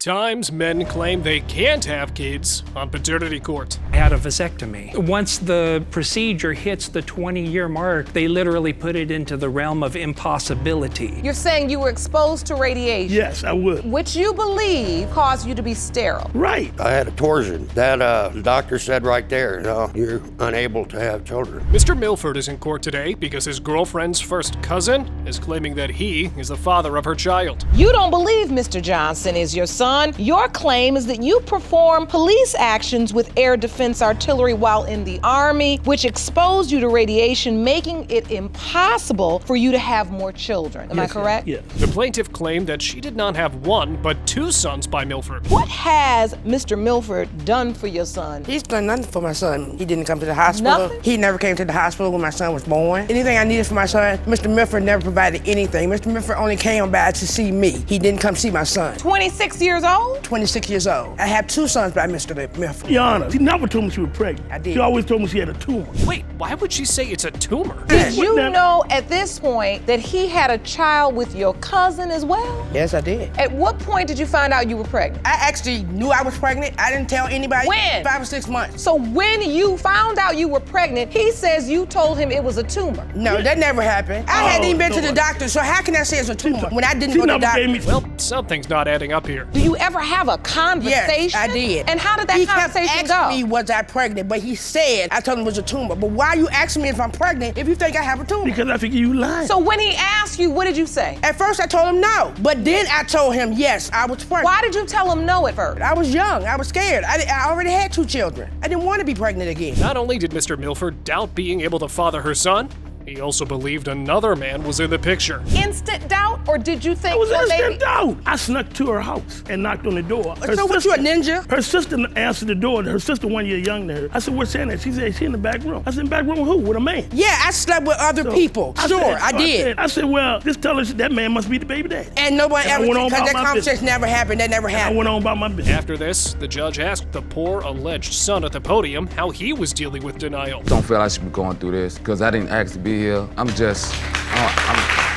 Times men claim they can't have kids on paternity court. I had a vasectomy. Once the procedure hits the 20-year mark, they literally put it into the realm of impossibility. You're saying you were exposed to radiation? Yes, I would. Which you believe caused you to be sterile? Right. I had a torsion. That the doctor said right there, no, you're unable to have children. Mr. Milford is in court today because his girlfriend's first cousin is claiming that he is the father of her child. You don't believe Mr. Johnson is your son. Your claim is that you perform police actions with air defense artillery while in the Army, which exposed you to radiation, making it impossible for you to have more children. Am I correct? Yes. The plaintiff claimed that she did not have one, but two sons by Milford. What has Mr. Milford done for your son? He's done nothing for my son. He didn't come to the hospital. Nothing? He never came to the hospital when my son was born. Anything I needed for my son, Mr. Milford never provided anything. Mr. Milford only came by to see me. He didn't come see my son. 26 years old? 26 years old. I have two sons by Mr. Milford. Your Honor, she never told me she was pregnant. I did. She always told me she had a tumor. Wait, why would she say it's a tumor? Did you know at this point that he had a child with your cousin as well? Yes, I did. At what point did you find out you were pregnant? I actually knew I was pregnant. I didn't tell anybody. When? 5 or 6 months. So when you found out you were pregnant, he says you told him it was a tumor. No, that never happened. I hadn't even been to the Lord. doctor, so how can I say it's a tumor when I didn't She go to the never doctor? gave me. Well, something's not adding up here. Do you ever have a conversation? Yes, I did. And how did that he conversation kept go? asking me, was I pregnant? But he said, I told him it was a tumor. But why are you asking me if I'm pregnant if you think I have a tumor? Because I figure you lying. So when he asked you, what did you say? At first I told him no, but then I told him yes, I was pregnant. Why did you tell him no at first? I was young, I was scared. I already had 2 children. I didn't want to be pregnant again. Not only did Mr. Milford doubt being able to father her son, he also believed another man was in the picture. Instant doubt, or did you think It was well, maybe? instant doubt. I snuck to her house and knocked on the door. So what, you a ninja? Her sister answered the door. Her sister 1 year younger than her. I said, what's that? She said, she in the back room. I said, in the back room with who? With a man. Yeah, I slept with other people. Sure, I did. I said, well, just tell her that man must be the baby daddy. And nobody And I ever, went on because about that my conversation never happened. That never I happened. went on about my business. After this, the judge asked the poor alleged son at the podium how he was dealing with denial. Don't feel I should be going through this because I didn't ask to be here.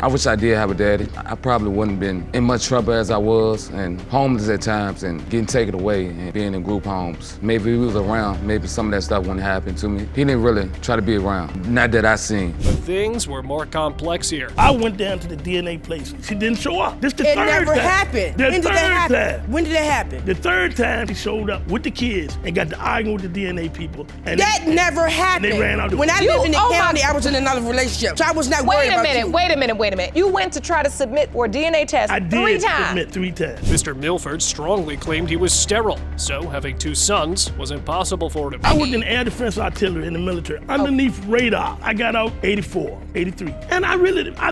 I wish I did have a daddy. I probably wouldn't have been in much trouble as I was and homeless at times and getting taken away and being in group homes. Maybe if he was around, maybe some of that stuff wouldn't happen to me. He didn't really try to be around, not that I seen. But things were more complex here. I went down to the DNA place. She didn't show up. This the It third never time. happened. The When did third that happen? time. When did that happen? The third time she showed up with the kids and got to arguing with the DNA people. And That never happened. they ran out the When I You- lived in the oh my- county, I was in another relationship, so I was not worried Wait a about minute, you. wait a minute. You went to try to submit for a DNA test I 3 did times. submit 3 times. Mr. Milford strongly claimed he was sterile, so having two sons was impossible for him. I worked in air defense artillery in the military, underneath radar. I got out 84, 83. And I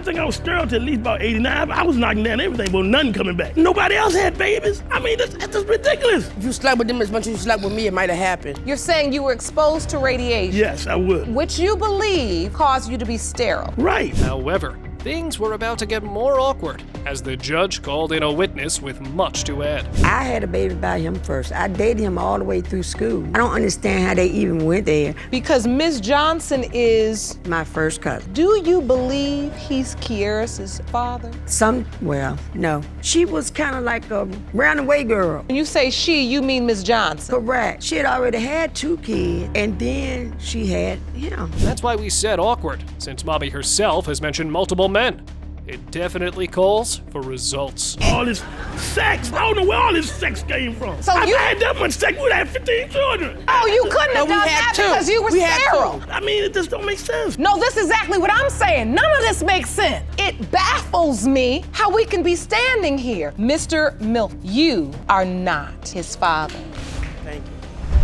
think I was sterile till at least about 89. I was knocking down everything, but nothing coming back. Nobody else had babies. I mean, that's ridiculous. If you slept with them as much as you slept with me, it might have happened. You're saying you were exposed to radiation, Yes, I would. which you believe caused you to be sterile. Right. However, things were about to get more awkward as the judge called in a witness with much to add. I had a baby by him first. I dated him all the way through school. I don't understand how they even went there. Because Ms. Johnson is, My first cousin. do you believe he's Kiara's father? Well, no. She was kind of like a round-away girl. When you say she, you mean Ms. Johnson. Correct. She had already had 2 kids, and then she had him. That's why we said awkward, since Mommy herself has mentioned multiple men. It definitely calls for results. All this sex. I don't know where all this sex came from. So If you- I had that much sex, we'd have 15 children. Oh, you couldn't have we done had that 2. because you were We had 2. sterile. I mean, it just don't make sense. No, this is exactly what I'm saying. None of this makes sense. It baffles me how we can be standing here. Mr. Milf, you are not his father. Thank you.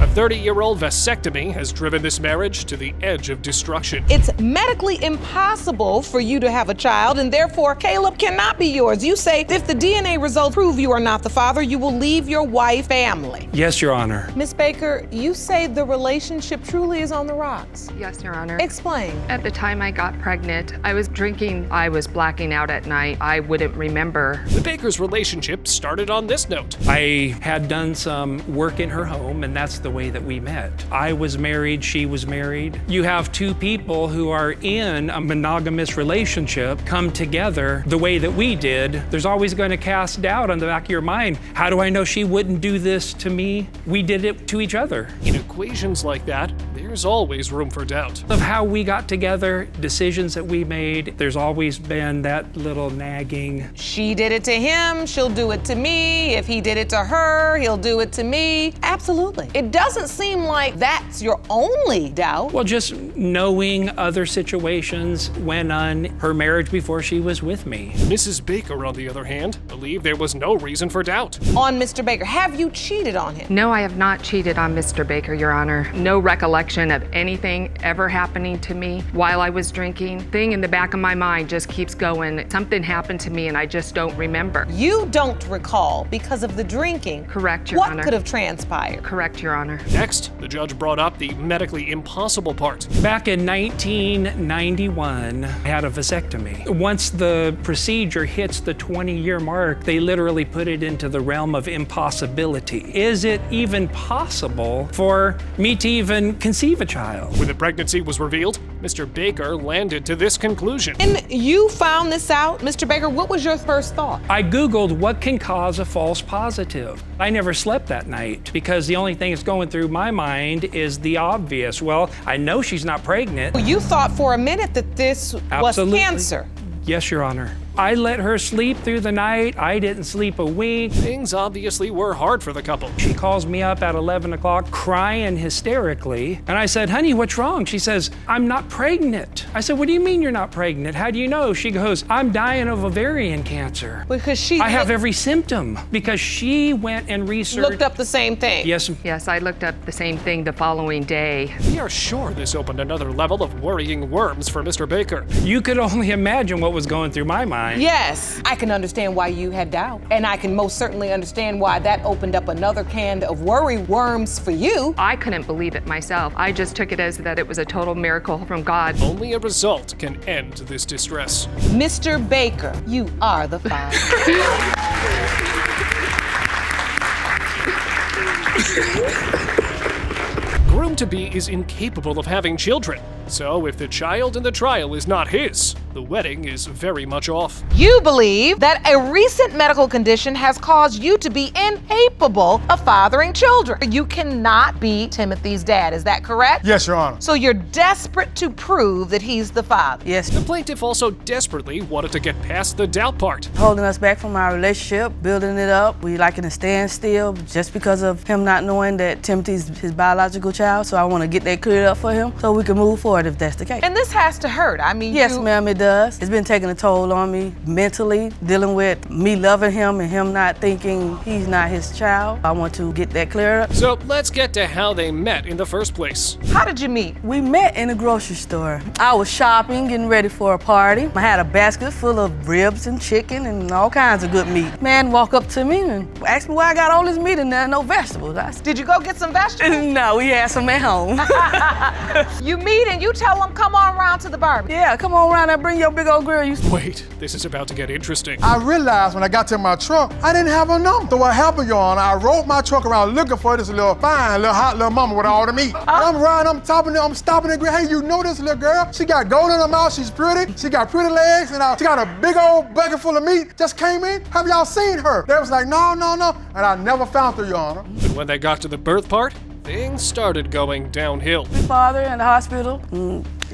A 30-year-old vasectomy has driven this marriage to the edge of destruction. It's medically impossible for you to have a child, and therefore Caleb cannot be yours. You say if the DNA results prove you are not the father, you will leave your wife family. Yes, Your Honor. Miss Baker, you say the relationship truly is on the rocks. Yes, Your Honor. Explain. At the time I got pregnant, I was drinking. I was blacking out at night. I wouldn't remember. The Bakers' relationship started on this note. I had done some work in her home, and that's the way that we met. I was married, she was married. You have two people who are in a monogamous relationship come together the way that we did. There's always going to cast doubt on the back of your mind. How do I know she wouldn't do this to me? We did it to each other. In equations like that, there's always room for doubt. Of how we got together, decisions that we made, there's always been that little nagging. She did it to him, she'll do it to me. If he did it to her, he'll do it to me. Absolutely. It doesn't seem like that's your only doubt. Well, just knowing other situations went on her marriage before she was with me. Mrs. Baker, on the other hand, believed there was no reason for doubt. On Mr. Baker, have you cheated on him? No, I have not cheated on Mr. Baker, Your Honor. No recollection of anything ever happening to me while I was drinking. Thing in the back of my mind just keeps going. Something happened to me and I just don't remember. You don't recall because of the drinking. Correct, Your Honor. What could have transpired? Correct, Your Honor. Next, the judge brought up the medically impossible part. Back in 1991, I had a vasectomy. Once the procedure hits the 20-year mark, they literally put it into the realm of impossibility. Is it even possible for me to even conceive a child? When the pregnancy was revealed, Mr. Baker landed to this conclusion. And you found this out, Mr. Baker. What was your first thought? I Googled what can cause a false positive. I never slept that night because the only thing that's going through my mind is the obvious. Well, I know she's not pregnant. You thought for a minute that this Absolutely. was cancer. Yes, Your Honor. I let her sleep through the night. I didn't sleep a wink. Things obviously were hard for the couple. She calls me up at 11 o'clock crying hysterically. And I said, honey, what's wrong? She says, I'm not pregnant. I said, what do you mean you're not pregnant? How do you know? She goes, I'm dying of ovarian cancer. Because I have every symptom because she went and researched. Looked up the same thing. Yes. Yes, I looked up the same thing the following day. We are sure this opened another level of worrying worms for Mr. Baker. You could only imagine what was going through my mind. Yes, I can understand why you had doubt. And I can most certainly understand why that opened up another can of worry worms for you. I couldn't believe it myself. I just took it as that it was a total miracle from God. Only a result can end this distress. Mr. Baker, you are the father. Groom-to-be is incapable of having children, so if the child in the trial is not his, the wedding is very much off. You believe that a recent medical condition has caused you to be incapable of fathering children. You cannot be Timothy's dad, is that correct? Yes, Your Honor. So you're desperate to prove that he's the father. Yes. The plaintiff also desperately wanted to get past the doubt part. Holding us back from our relationship, building it up. We like in a standstill just because of him not knowing that Timothy's his biological child. So I want to get that cleared up for him so we can move forward if that's the case. And this has to hurt. I mean, yes, ma'am, it does. It's been taking a toll on me mentally, dealing with me loving him and him not thinking he's not his child. I want to get that cleared up. So let's get to how they met in the first place. How did you meet? We met in a grocery store. I was shopping, getting ready for a party. I had a basket full of ribs and chicken and all kinds of good meat. Man walked up to me and asked me why I got all this meat and there no vegetables. I said, did you go get some vegetables? No, we had some at home. You meet and you tell him, come on around to the barbecue. Yeah, come on around and bring your big old grill. Wait, this is about to get interesting. I realized when I got to my truck, I didn't have a number. So what happened, Your Honor, I rode my truck around looking for this little fine, little hot little mama with all the meat. And I'm riding, I'm stopping the grill. Hey, you know this little girl? She got gold in her mouth, she's pretty. She got pretty legs, and she got a big old bucket full of meat. Just came in. Have y'all seen her? They was like, no. And I never found her, Your Honor. But when they got to the birth part, things started going downhill. My father in the hospital,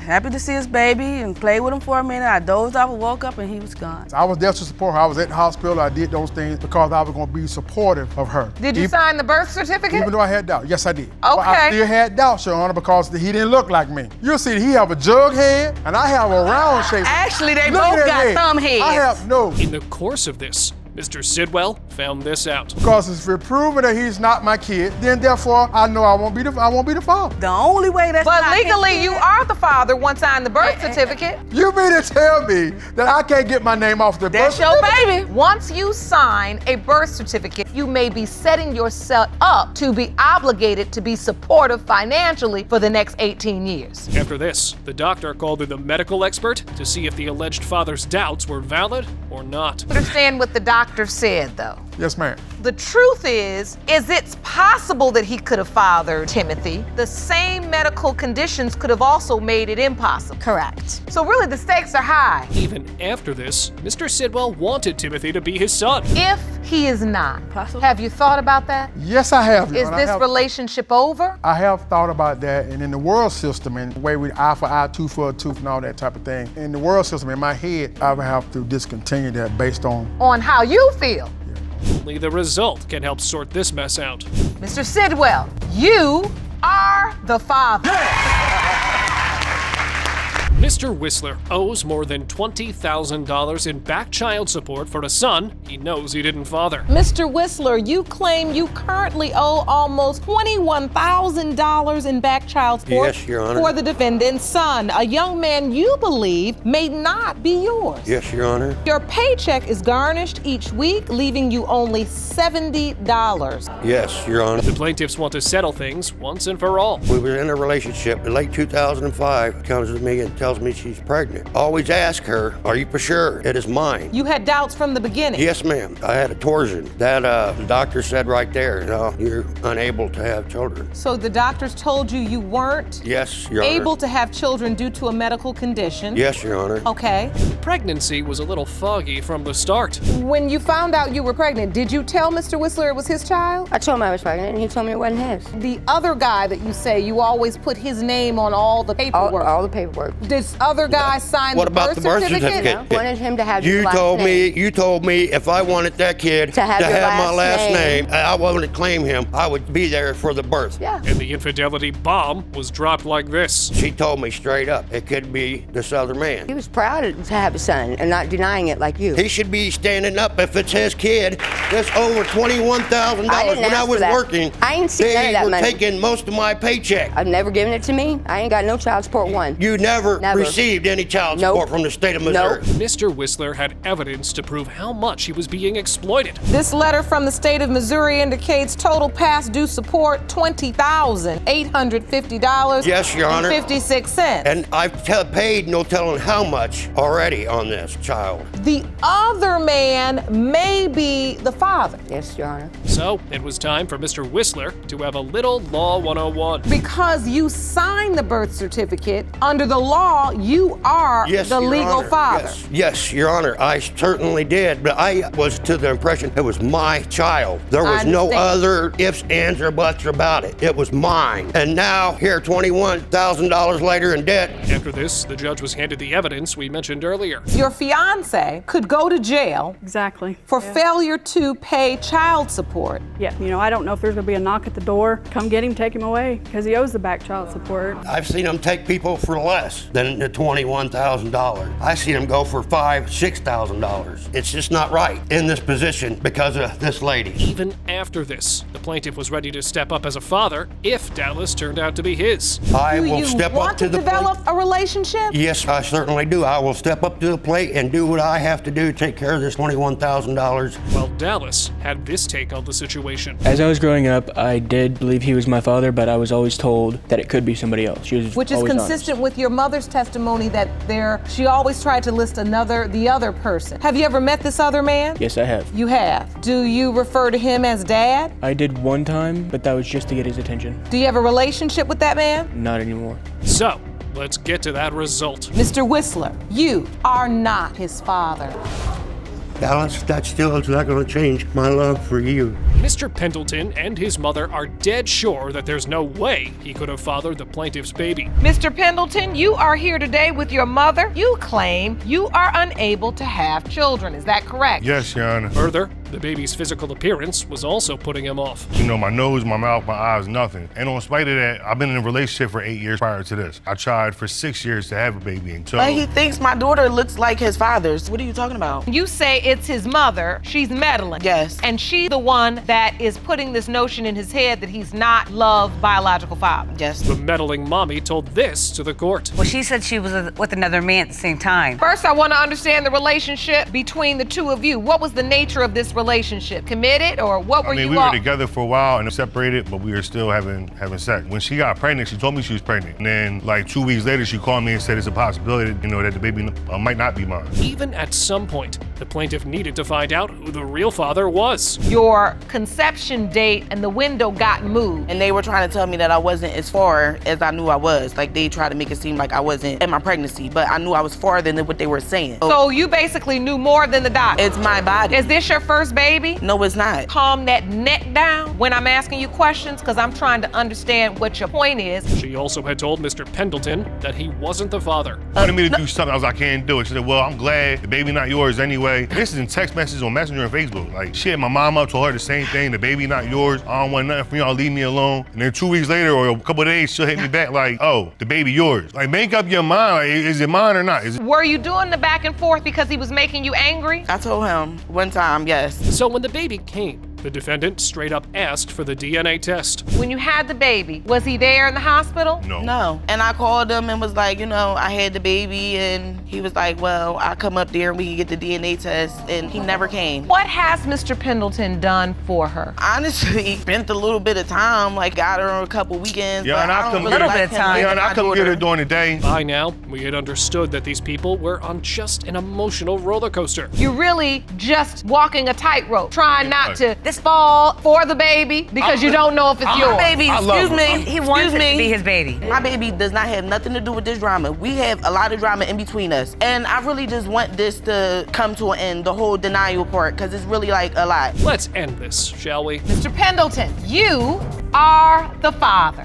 happy to see his baby and played with him for a minute. I dozed off and woke up and he was gone. I was there to support her. I was at the hospital. I did those things because I was going to be supportive of her. Did you sign the birth certificate? Even though I had doubt. Yes, I did. Okay. But I still had doubt, Your Honor, because he didn't look like me. You'll see he have a jug head and I have a round shape. Actually, they Look both at got head. thumb heads. I have no. In the course of this, Mr. Sidwell found this out. Because if it's proven that he's not my kid, then therefore I know I won't be the father. The only way that's But not legally, his you kid- are the father once signed the birth certificate. You mean to tell me that I can't get my name off the birth That's your certificate? baby. Once you sign a birth certificate, you may be setting yourself up to be obligated to be supportive financially for the next 18 years. After this, the doctor called in the medical expert to see if the alleged father's doubts were valid or not. Understand what the doctor said, though. Yes, ma'am. The truth is it's possible that he could have fathered Timothy. The same medical conditions could have also made it impossible. Correct. So really the stakes are high. Even after this, Mr. Sidwell wanted Timothy to be his son. If he is not, have you thought about that? Yes, I have. Your Is Honor. this relationship over? I have thought about that, and in the world system, and the way we eye for eye, tooth for a tooth, and all that type of thing, in the world system, in my head, I would have to discontinue that based on How you feel. Only the result can help sort this mess out. Mr. Sidwell, you are the father. Mr. Whistler owes more than $20,000 in back child support for a son he knows he didn't father. Mr. Whistler, you claim you currently owe almost $21,000 in back child support Yes, Your Honor. for the defendant's son, a young man you believe may not be yours. Yes, Your Honor. Your paycheck is garnished each week, leaving you only $70. Yes, Your Honor. The plaintiffs want to settle things once and for all. We were in a relationship in late 2005. Comes to me and tells me she's pregnant. Always ask her, are you for sure it is mine? You had doubts from the beginning. Yes, ma'am. I had a torsion. That the doctor said right there, no, you're unable to have children. So the doctors told you you weren't Yes, Your Honor. able to have children due to a medical condition? Yes, Your Honor. Okay. Pregnancy was a little foggy from the start. When you found out you were pregnant, did you tell Mr. Whistler it was his child? I told him I was pregnant, and he told me it wasn't his. The other guy that you say you always put his name on all the paperwork. All the paperwork. This other guy signed What the about birth the birth certificate? certificate? I wanted him to have You your last told name. me. You told me if I wanted that kid To have your my last last name. name, I wanted to claim him. I would be there for the birth. Yeah. And the infidelity bomb was dropped like this. She told me straight up it could be this other man. He was proud to have a son and not denying it like you. He should be standing up if it's his kid. That's over $21,000. When I ask was for that. working, I ain't seen none they of that were money. taking most of my paycheck. I've never given it to me. I ain't got no child support one. You never Never. received any child Nope. support from the state of Missouri. Mr. Whistler had evidence to prove how much he was being exploited. This letter from the state of Missouri indicates total past due support $20,850. Yes, Your Honor. 56 cents. And I've paid no telling how much already on this child. The other man may be the father. Yes, Your Honor. So it was time for Mr. Whistler to have a little Law 101. Because you signed the birth certificate, under the law, you are Yes, the Your legal Honor. father. Yes, Your Honor, I certainly did, but I was to the impression it was my child. There was no understand. other ifs, ands, or buts about it. It was mine. And now, here, $21,000 later in debt. After this, the judge was handed the evidence we mentioned earlier. Your fiance could go to jail Exactly. for failure to pay child support. Yeah, I don't know if there's gonna be a knock at the door. Come get him, take him away, because he owes the back child support. I've seen them take people for less than the $21,000. I've seen them go for $5,000, $6,000. It's just not right in this position because of this lady. Even after this, the plaintiff was ready to step up as a father if Dallas turned out to be his. I Do will you step want up to the plate. develop a relationship? Yes, I certainly do. I will step up to the plate and do what I have to do to take care of this $21,000. Well, Dallas had this take on the situation. As I was growing up, I did believe he was my father, but I was always told that it could be somebody else. She was Which is always consistent with your mother's testimony that she always tried to list the other person. Have you ever met this other man? honest. Yes, I have. You have. Do you refer to him as dad? I did one time, but that was just to get his attention. Do you have a relationship with that man? Not anymore. So, let's get to that result. Mr. Whistler, you are not his father. Dallas, that still is not going to change my love for you. Mr. Pendleton and his mother are dead sure that there's no way he could have fathered the plaintiff's baby. Mr. Pendleton, you are here today with your mother. You claim you are unable to have children. Is that correct? Yes, Your Honor. Further, the baby's physical appearance was also putting him off. My nose, my mouth, my eyes, nothing. And on spite of that, I've been in a relationship for 8 years prior to this. I tried for 6 years to have a baby until... But he thinks my daughter looks like his father's. What are you talking about? You say it's his mother. She's meddling. Yes. And she's the one that is putting this notion in his head that he's not Love's biological father. Yes. The meddling mommy told this to the court. Well, she said she was with another man at the same time. First, I want to understand the relationship between the two of you. What was the nature of this relationship? Committed, or what were you we all? were together for a while and separated, but we were still having sex. When she got pregnant, she told me she was pregnant. And then like 2 weeks later, she called me and said it's a possibility, that the baby might not be mine. Even at some point, the plaintiff needed to find out who the real father was. Your conception date and the window got moved. And they were trying to tell me that I wasn't as far as I knew I was. Like, they tried to make it seem like I wasn't in my pregnancy, but I knew I was farther than what they were saying. So you basically knew more than the doctor. It's my body. Is this your first baby? No, it's not. Calm that neck down when I'm asking you questions, because I'm trying to understand what your point is. She also had told Mr. Pendleton that he wasn't the father. Wanted me to do something. I was like, I can't do it. She said, well, I'm glad the baby not yours anyway. This is in text messages on Messenger and Facebook. Like, she hit my mom up, told her the same thing. The baby not yours. I don't want nothing from y'all. Leave me alone. And then 2 weeks later, or a couple of days, she'll hit me back like, oh, the baby yours. Like, make up your mind. Like, is it mine or not? Were you doing the back and forth because he was making you angry? I told him one time, yes. So when the baby came, the defendant straight up asked for the DNA test. When you had the baby, was he there in the hospital? No. And I called him and was like, I had the baby, and he was like, well, I'll come up there and we can get the DNA test, and he never came. What has Mr. Pendleton done for her? Honestly, spent a little bit of time, like got her on a couple weekends. Yeah, but and I don't come really get like him her. like I my come get daughter. her during the day. By now, we had understood that these people were on just an emotional roller coaster. You're really just walking a tightrope, trying not to fall for the baby because you don't know if it's yours. Baby, excuse me. He wants it to be his baby. My baby does not have nothing to do with this drama. We have a lot of drama in between us. And I really just want this to come to an end, the whole denial part, because it's really like a lot. Let's end this, shall we? Mr. Pendleton, you are the father.